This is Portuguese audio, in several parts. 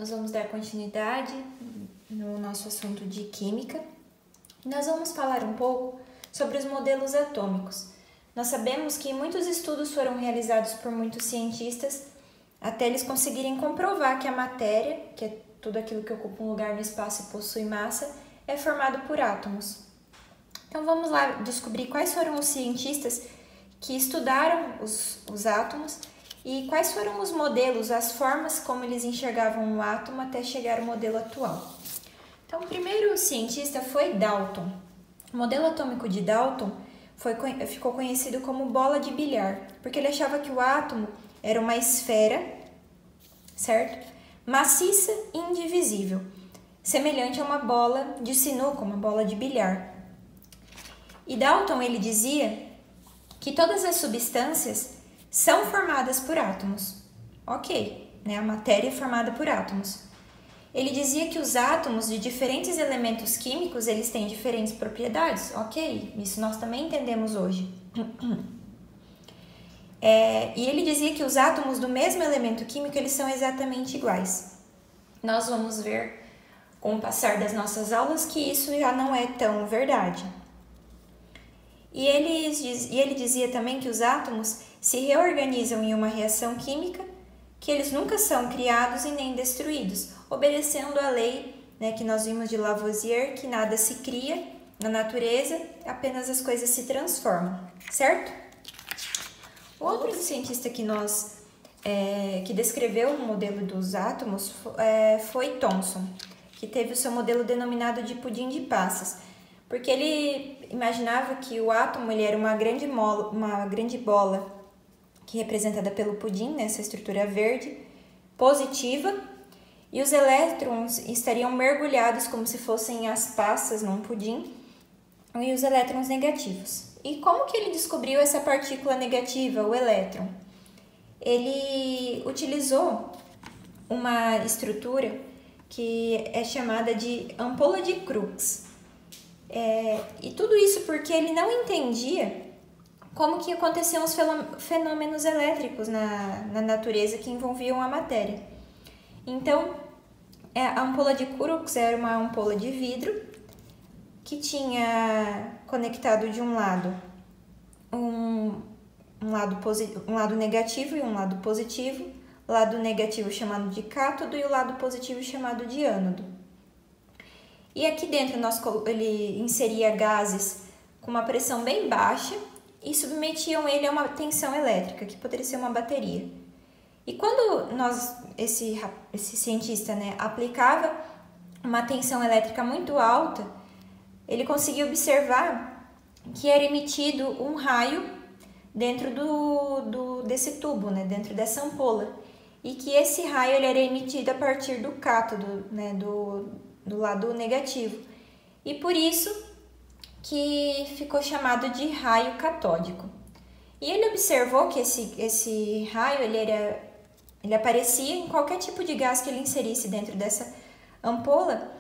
Nós vamos dar continuidade no nosso assunto de química. Nós vamos falar um pouco sobre os modelos atômicos. Nós sabemos que muitos estudos foram realizados por muitos cientistas até eles conseguirem comprovar que a matéria, que é tudo aquilo que ocupa um lugar no espaço e possui massa, é formado por átomos. Então vamos lá descobrir quais foram os cientistas que estudaram os átomos e quais foram os modelos, as formas como eles enxergavam o átomo até chegar ao modelo atual. Então o primeiro cientista foi Dalton. O modelo atômico de Dalton ficou conhecido como bola de bilhar, porque ele achava que o átomo era uma esfera, certo? Maciça e indivisível, semelhante a uma bola de sinuca, uma bola de bilhar. E Dalton, ele dizia que todas as substâncias são formadas por átomos. Ok, né? A matéria é formada por átomos. Ele dizia que os átomos de diferentes elementos químicos, eles têm diferentes propriedades. Ok, isso nós também entendemos hoje. E ele dizia que os átomos do mesmo elemento químico, eles são exatamente iguais. Nós vamos ver, com o passar das nossas aulas, que isso já não é tão verdade. E ele dizia também que os átomos se reorganizam em uma reação química, que eles nunca são criados e nem destruídos, obedecendo à lei, né, que nós vimos de Lavoisier, que nada se cria na natureza, apenas as coisas se transformam, certo? O outro cientista que descreveu o modelo dos átomos foi Thomson, que teve o seu modelo denominado de pudim de passas, porque ele imaginava que o átomo ele era uma grande bola que é representada pelo pudim, nessa estrutura verde, positiva, e os elétrons estariam mergulhados como se fossem as passas num pudim, e os elétrons negativos. E como que ele descobriu essa partícula negativa, o elétron? Ele utilizou uma estrutura que é chamada de ampola de Crookes. E tudo isso porque ele não entendia como que aconteciam os fenômenos elétricos na natureza que envolviam a matéria. Então, a ampola de Crookes era uma ampola de vidro que tinha conectado de um lado um lado negativo e um lado positivo, o lado negativo chamado de cátodo e o lado positivo chamado de ânodo. E aqui dentro ele inseria gases com uma pressão bem baixa e submetiam ele a uma tensão elétrica, que poderia ser uma bateria. E quando esse cientista, né, aplicava uma tensão elétrica muito alta, ele conseguia observar que era emitido um raio dentro desse tubo, né, dentro dessa ampola, e que esse raio ele era emitido a partir do cátodo, né, do lado negativo. E por isso que ficou chamado de raio catódico. E ele observou que esse raio ele aparecia em qualquer tipo de gás que ele inserisse dentro dessa ampola.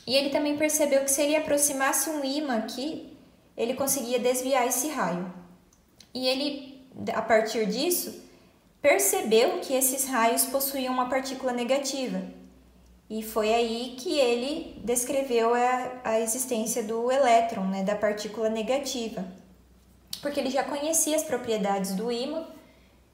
E ele também percebeu que se ele aproximasse um ímã aqui, ele conseguia desviar esse raio. E ele, a partir disso, percebeu que esses raios possuíam uma partícula negativa. E foi aí que ele descreveu a existência do elétron, né, da partícula negativa. Porque ele já conhecia as propriedades do ímã,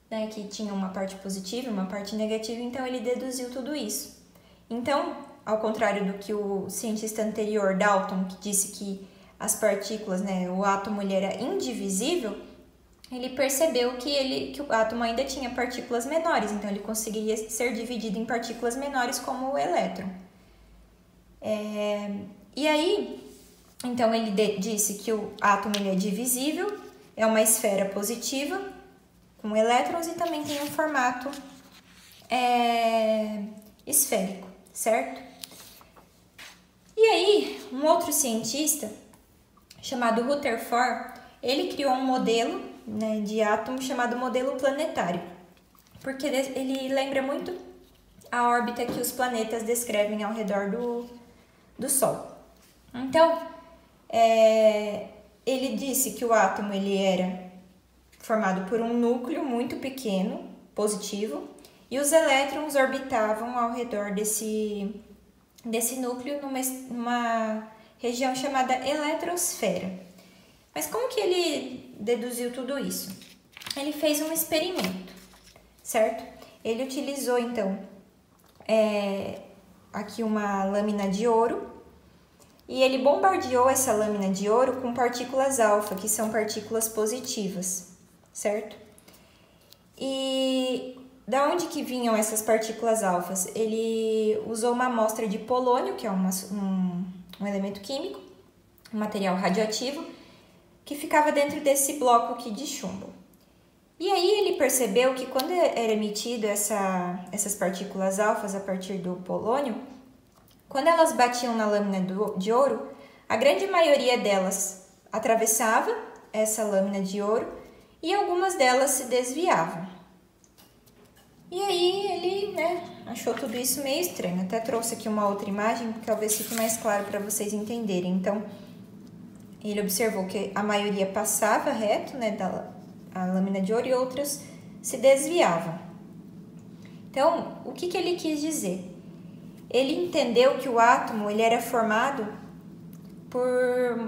né, que tinha uma parte positiva e uma parte negativa, então ele deduziu tudo isso. Então, ao contrário do que o cientista anterior, Dalton, que disse que as partículas, né, o átomo ele era indivisível, ele percebeu que o átomo ainda tinha partículas menores, então ele conseguiria ser dividido em partículas menores como o elétron. E aí, então ele disse que o átomo ele é divisível, é uma esfera positiva com elétrons e também tem um formato esférico, certo? E aí, um outro cientista chamado Rutherford, ele criou um modelo, né, de átomo chamado modelo planetário, porque ele lembra muito a órbita que os planetas descrevem ao redor do Sol. Então, ele disse que o átomo ele era formado por um núcleo muito pequeno, positivo, E os elétrons orbitavam ao redor desse núcleo numa região chamada eletrosfera. Mas como que ele deduziu tudo isso? Ele fez um experimento, certo? Ele utilizou, então, aqui uma lâmina de ouro e ele bombardeou essa lâmina de ouro com partículas alfa, que são partículas positivas, certo? E da onde que vinham essas partículas alfas? Ele usou uma amostra de polônio, que é um elemento químico, um material radioativo, que ficava dentro desse bloco aqui de chumbo. E aí ele percebeu que quando era emitido essas partículas alfas a partir do polônio, quando elas batiam na lâmina de ouro, a grande maioria delas atravessava essa lâmina de ouro e algumas delas se desviavam. E aí ele, achou tudo isso meio estranho. Até trouxe aqui uma outra imagem, que talvez fique mais claro para vocês entenderem. Então, ele observou que a maioria passava reto, a lâmina de ouro, e outras se desviavam. Então, o que ele quis dizer? Ele entendeu que o átomo ele era formado por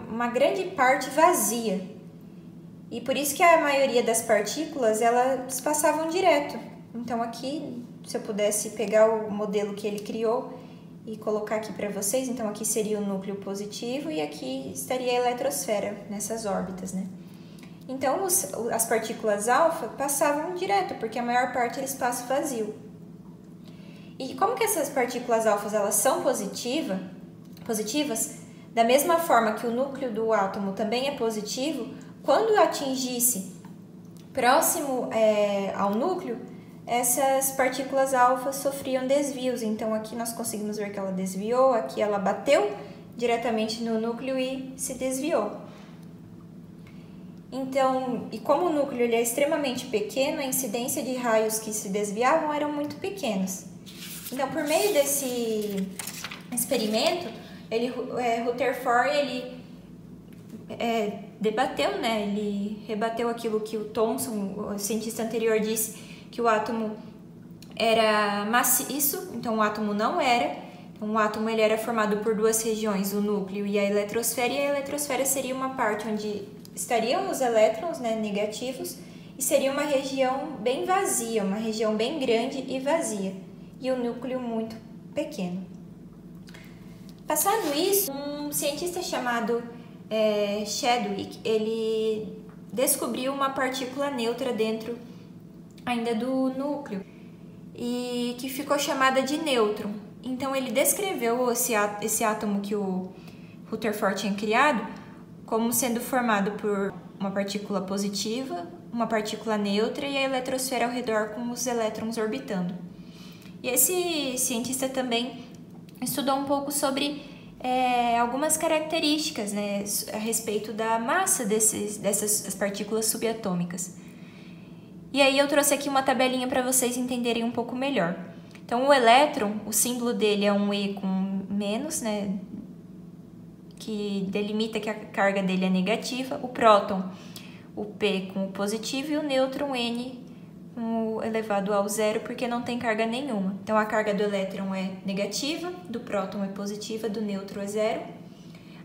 uma grande parte vazia. E por isso que a maioria das partículas, elas passavam direto. Então aqui, se eu pudesse pegar o modelo que ele criou e colocar aqui para vocês, então aqui seria o núcleo positivo e aqui estaria a eletrosfera, nessas órbitas, Então, as partículas alfa passavam direto, porque a maior parte eles passam vazio. E como que essas partículas alfas elas são positivas, da mesma forma que o núcleo do átomo também é positivo, quando atingisse próximo ao núcleo, essas partículas alfa sofriam desvios. Então aqui nós conseguimos ver que ela desviou, aqui ela bateu diretamente no núcleo e se desviou. Então, e como o núcleo ele é extremamente pequeno, a incidência de raios que se desviavam eram muito pequenos. Então, por meio desse experimento, Rutherford ele debateu, ele rebateu aquilo que o Thomson, o cientista anterior, disse, que o átomo era maciço, então o átomo não era. Então, o átomo ele era formado por duas regiões, o núcleo e a eletrosfera seria uma parte onde estariam os elétrons negativos e seria uma região bem vazia, uma região bem grande e vazia, e o núcleo muito pequeno. Passado isso, um cientista chamado Chadwick, ele descobriu uma partícula neutra dentro ainda do núcleo e que ficou chamada de nêutron. Então ele descreveu esse átomo que o Rutherford tinha criado como sendo formado por uma partícula positiva, uma partícula neutra e a eletrosfera ao redor com os elétrons orbitando. E esse cientista também estudou um pouco sobre algumas características a respeito da massa dessas partículas subatômicas. E aí eu trouxe aqui uma tabelinha para vocês entenderem um pouco melhor. Então o elétron, o símbolo dele é um E com menos, que delimita que a carga dele é negativa. O próton, o P com o positivo, e o nêutron, N com o elevado ao zero, porque não tem carga nenhuma. Então a carga do elétron é negativa, do próton é positiva, do nêutron é zero.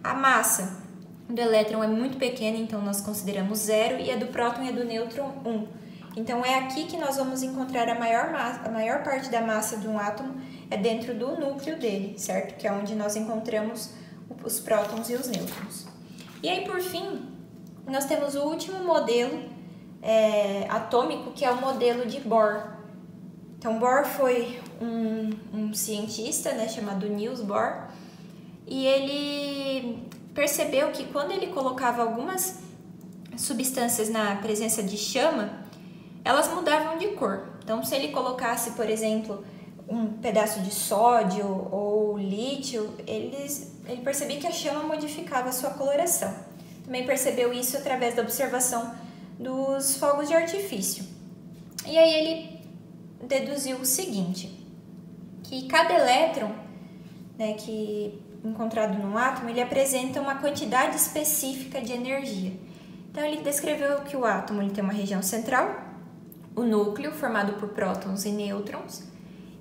A massa do elétron é muito pequena, então nós consideramos zero, e a do próton e a do nêutron 1. Então, é aqui que nós vamos encontrar a maior parte da massa de um átomo é dentro do núcleo dele, certo? Que é onde nós encontramos os prótons e os nêutrons. E aí, por fim, nós temos o último modelo atômico, que é o modelo de Bohr. Então, Bohr foi um cientista, chamado Niels Bohr, e ele percebeu que quando ele colocava algumas substâncias na presença de chama, elas mudavam de cor. Então, se ele colocasse, por exemplo, um pedaço de sódio ou lítio, ele percebia que a chama modificava a sua coloração. Também percebeu isso através da observação dos fogos de artifício. E aí ele deduziu o seguinte, que cada elétron, que encontrado num átomo, ele apresenta uma quantidade específica de energia. Então, ele descreveu que o átomo ele tem uma região central, o núcleo, formado por prótons e nêutrons,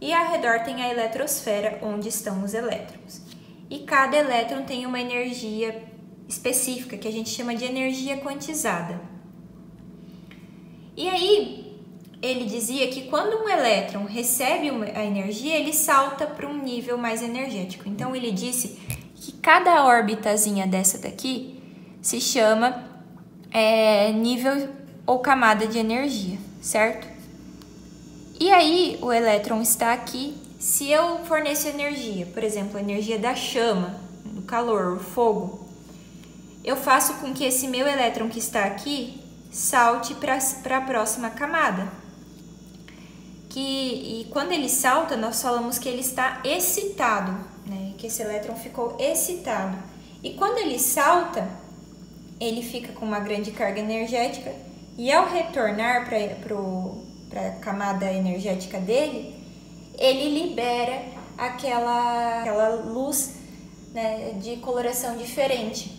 e ao redor tem a eletrosfera, onde estão os elétrons. E cada elétron tem uma energia específica, que a gente chama de energia quantizada. E aí, ele dizia que quando um elétron recebe a energia, ele salta para um nível mais energético. Então, ele disse que cada órbitazinha dessa daqui se chama nível ou camada de energia, certo? E aí, o elétron está aqui. Se eu forneço energia, por exemplo, a energia da chama, do calor, o fogo, eu faço com que esse meu elétron que está aqui salte para a próxima camada. E quando ele salta, nós falamos que ele está excitado, né? Que esse elétron ficou excitado. E quando ele salta, ele fica com uma grande carga energética e ao retornar para a camada energética dele, ele libera aquela luz, né, de coloração diferente.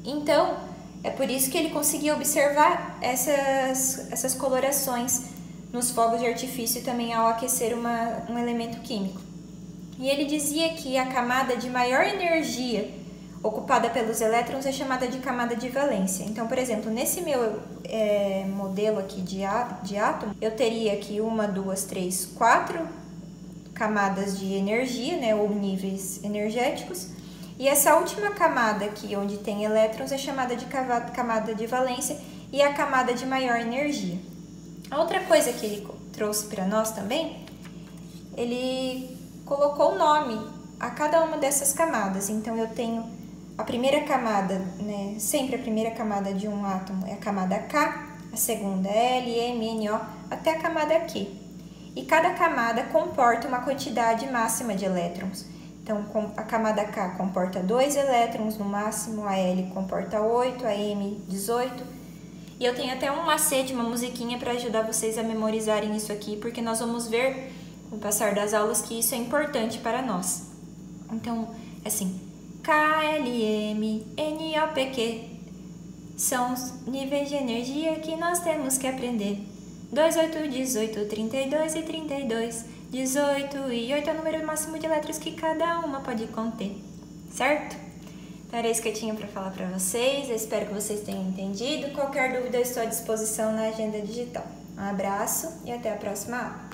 Então, é por isso que ele conseguia observar essas colorações nos fogos de artifício e também ao aquecer um elemento químico. E ele dizia que a camada de maior energia ocupada pelos elétrons é chamada de camada de valência. Então, por exemplo, nesse meu modelo aqui de átomo, eu teria aqui 1, 2, 3, 4 camadas de energia, né, ou níveis energéticos. E essa última camada aqui, onde tem elétrons, é chamada de camada de valência e a camada de maior energia. A outra coisa que ele trouxe para nós também, ele colocou o nome a cada uma dessas camadas. Então, eu tenho a primeira camada, né, sempre a primeira camada de um átomo é a camada K, a segunda é L, M, N, O, até a camada Q. E cada camada comporta uma quantidade máxima de elétrons. Então, a camada K comporta 2 elétrons no máximo, a L comporta 8, a M 18. E eu tenho até um macete, uma musiquinha para ajudar vocês a memorizarem isso aqui, porque nós vamos ver, com o passar das aulas, que isso é importante para nós. Então, assim, K, L, M, N, O, P, Q são os níveis de energia que nós temos que aprender. 2, 8, 18, 32 e 32. 18 e 8 é o número máximo de letras que cada uma pode conter, certo? Então era isso que eu tinha para falar para vocês. Eu espero que vocês tenham entendido. Qualquer dúvida, eu estou à disposição na agenda digital. Um abraço e até a próxima aula.